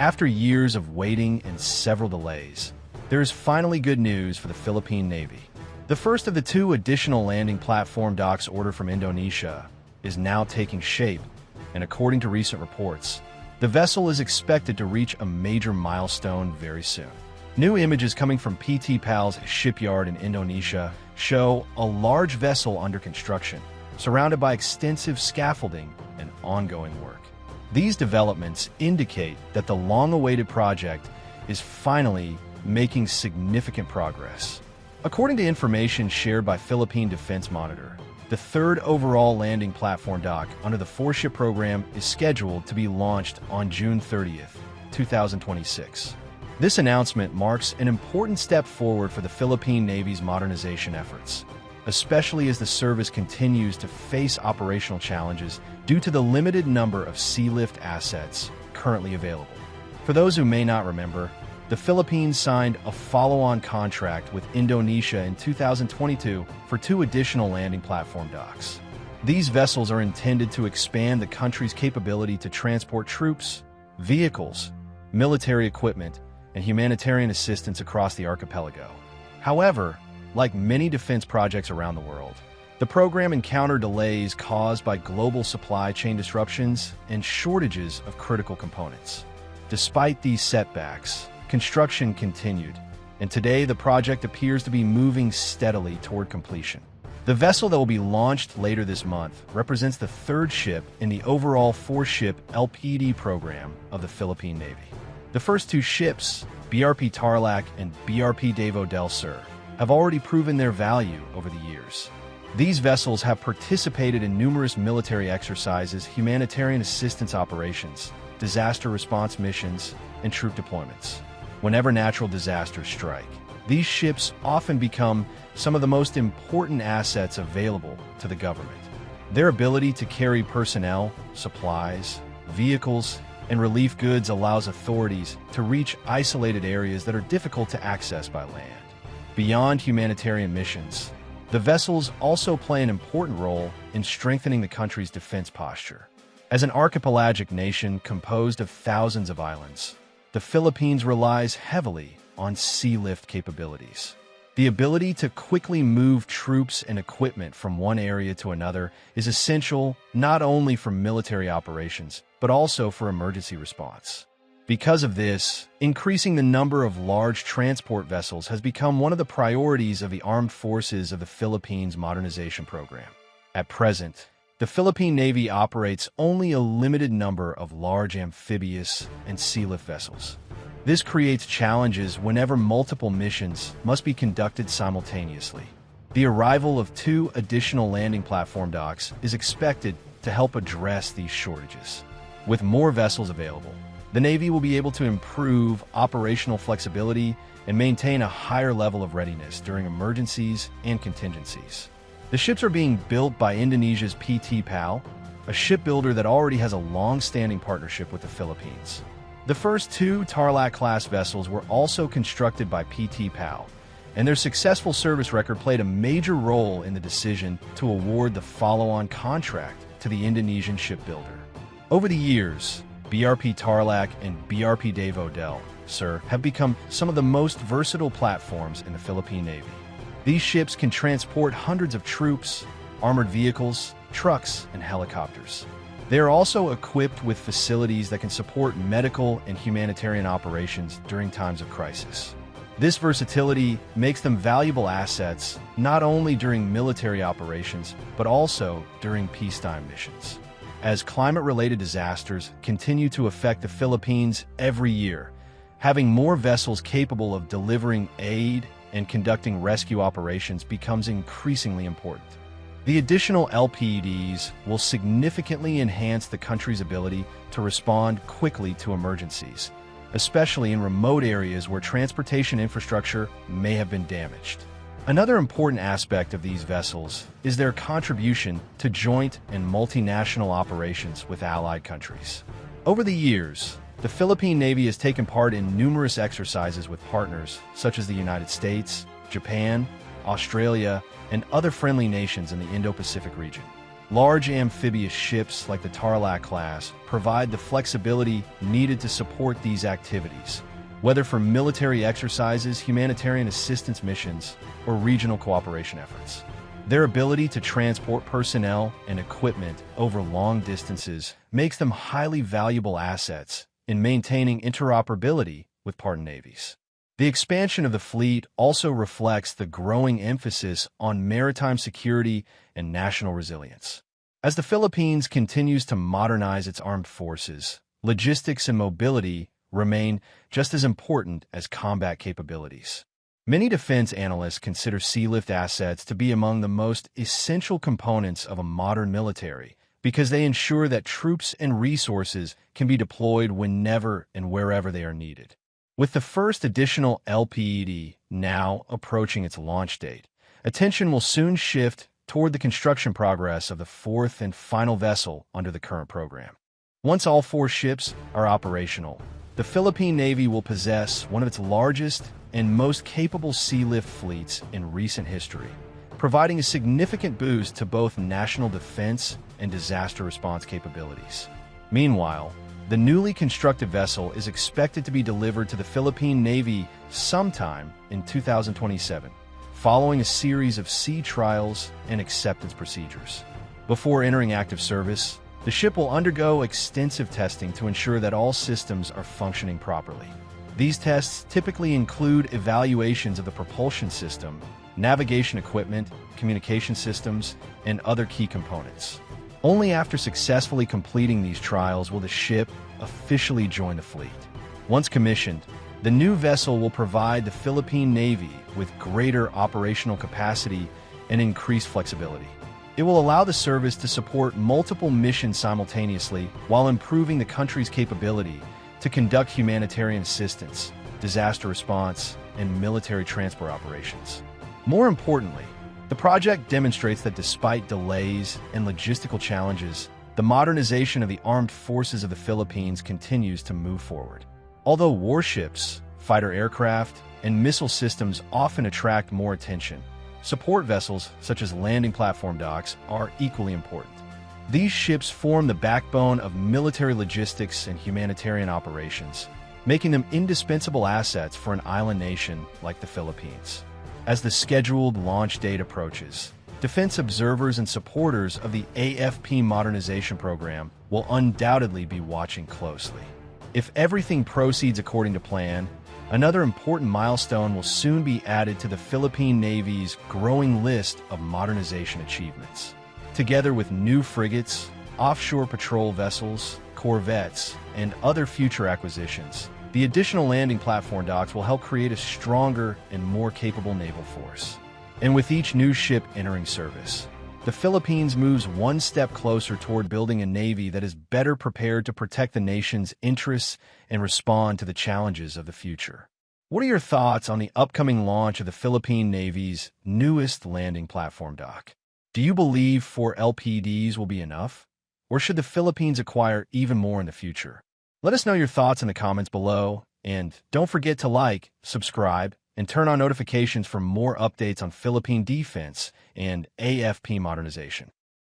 After years of waiting and several delays, there is finally good news for the Philippine Navy. The first of the 2 additional landing platform docks ordered from Indonesia is now taking shape, and according to recent reports, the vessel is expected to reach a major milestone very soon. New images coming from PAL's shipyard in Indonesia show a large vessel under construction, surrounded by extensive scaffolding and ongoing work. These developments indicate that the long-awaited project is finally making significant progress. According to information shared by Philippine Defense Monitor, the 3rd overall landing platform dock under the 4-ship program is scheduled to be launched on June 30th, 2026. This announcement marks an important step forward for the Philippine Navy's modernization efforts, especially as the service continues to face operational challenges due to the limited number of Sealift assets currently available. For those who may not remember, the Philippines signed a follow-on contract with Indonesia in 2022 for 2 additional landing platform docks. These vessels are intended to expand the country's capability to transport troops, vehicles, military equipment, and humanitarian assistance across the archipelago. However, like many defense projects around the world, the program encountered delays caused by global supply chain disruptions and shortages of critical components. Despite these setbacks, construction continued, and today the project appears to be moving steadily toward completion. The vessel that will be launched later this month represents the 3rd ship in the overall 4-ship LPD program of the Philippine Navy. The first 2 ships, BRP Tarlac and BRP Davao del Sur, have already proven their value over the years. These vessels have participated in numerous military exercises, humanitarian assistance operations, disaster response missions, and troop deployments. Whenever natural disasters strike, these ships often become some of the most important assets available to the government. Their ability to carry personnel, supplies, vehicles, and relief goods allows authorities to reach isolated areas that are difficult to access by land. Beyond humanitarian missions, the vessels also play an important role in strengthening the country's defense posture. As an archipelagic nation composed of thousands of islands, the Philippines relies heavily on sealift capabilities. The ability to quickly move troops and equipment from one area to another is essential not only for military operations, but also for emergency response. Because of this, increasing the number of large transport vessels has become one of the priorities of the armed forces of the Philippines modernization program. At present, the Philippine Navy operates only a limited number of large amphibious and sealift vessels. This creates challenges whenever multiple missions must be conducted simultaneously. The arrival of 2 additional landing platform docks is expected to help address these shortages. With more vessels available, the Navy will be able to improve operational flexibility and maintain a higher level of readiness during emergencies and contingencies. The ships are being built by Indonesia's PAL, a shipbuilder that already has a long-standing partnership with the Philippines. The first 2 Tarlac-class vessels were also constructed by PAL, and their successful service record played a major role in the decision to award the follow-on contract to the Indonesian shipbuilder. Over the years, BRP Tarlac and BRP Davao del Sur have become some of the most versatile platforms in the Philippine Navy. These ships can transport hundreds of troops, armored vehicles, trucks, and helicopters. They are also equipped with facilities that can support medical and humanitarian operations during times of crisis. This versatility makes them valuable assets not only during military operations, but also during peacetime missions. As climate-related disasters continue to affect the Philippines every year, having more vessels capable of delivering aid and conducting rescue operations becomes increasingly important. The additional LPDs will significantly enhance the country's ability to respond quickly to emergencies, especially in remote areas where transportation infrastructure may have been damaged. Another important aspect of these vessels is their contribution to joint and multinational operations with allied countries. Over the years, the Philippine Navy has taken part in numerous exercises with partners such as the United States, Japan, Australia, and other friendly nations in the Indo-Pacific region. Large amphibious ships like the Tarlac class provide the flexibility needed to support these activities, whether for military exercises, humanitarian assistance missions, or regional cooperation efforts. Their ability to transport personnel and equipment over long distances makes them highly valuable assets in maintaining interoperability with partner navies. The expansion of the fleet also reflects the growing emphasis on maritime security and national resilience. As the Philippines continues to modernize its armed forces, logistics and mobility remain just as important as combat capabilities. Many defense analysts consider Sealift assets to be among the most essential components of a modern military because they ensure that troops and resources can be deployed whenever and wherever they are needed. With the first additional LPED now approaching its launch date, attention will soon shift toward the construction progress of the fourth and final vessel under the current program. Once all 4 ships are operational, the Philippine Navy will possess one of its largest and most capable Sealift fleets in recent history, providing a significant boost to both national defense and disaster response capabilities. Meanwhile, the newly constructed vessel is expected to be delivered to the Philippine Navy sometime in 2027, following a series of sea trials and acceptance procedures. Before entering active service, the ship will undergo extensive testing to ensure that all systems are functioning properly. These tests typically include evaluations of the propulsion system, navigation equipment, communication systems, and other key components. Only after successfully completing these trials will the ship officially join the fleet. Once commissioned, the new vessel will provide the Philippine Navy with greater operational capacity and increased flexibility. It will allow the service to support multiple missions simultaneously while improving the country's capability to conduct humanitarian assistance, disaster response, and military transport operations. More importantly, the project demonstrates that despite delays and logistical challenges, the modernization of the armed forces of the Philippines continues to move forward. Although warships, fighter aircraft, and missile systems often attract more attention, support vessels such as landing platform docks are equally important. These ships form the backbone of military logistics and humanitarian operations, making them indispensable assets for an island nation like the Philippines. As the scheduled launch date approaches, defense observers and supporters of the AFP Modernization program will undoubtedly be watching closely. If everything proceeds according to plan, another important milestone will soon be added to the Philippine Navy's growing list of modernization achievements. Together with new frigates, offshore patrol vessels, corvettes, and other future acquisitions, the additional landing platform docks will help create a stronger and more capable naval force. And with each new ship entering service, the Philippines moves one step closer toward building a navy that is better prepared to protect the nation's interests and respond to the challenges of the future. What are your thoughts on the upcoming launch of the Philippine Navy's newest landing platform dock? Do you believe 4 LPDs will be enough? Or should the Philippines acquire even more in the future? Let us know your thoughts in the comments below, and don't forget to like, subscribe, and turn on notifications for more updates on Philippine defense and AFP modernization.